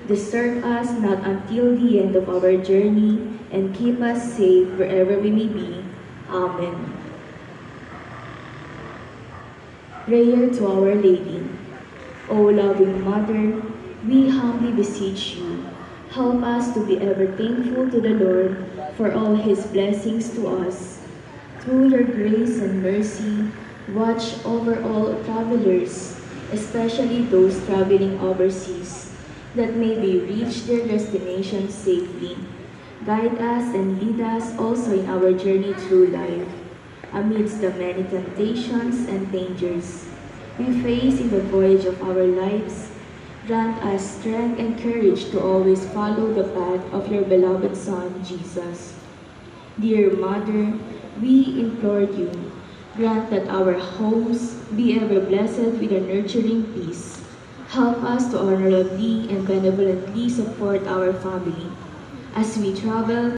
Disturb us not until the end of our journey, and keep us safe wherever we may be. Amen. Prayer to Our Lady. O loving Mother, we humbly beseech you, help us to be ever thankful to the Lord for all His blessings to us. Through your grace and mercy, watch over all travelers, especially those traveling overseas, that may they reach their destination safely. Guide us and lead us also in our journey through life, amidst the many temptations and dangers we face in the voyage of our lives. Grant us strength and courage to always follow the path of your beloved Son, Jesus. Dear Mother, we implore you, grant that our homes be ever blessed with a nurturing peace. Help us to honorably and benevolently support our family as we travel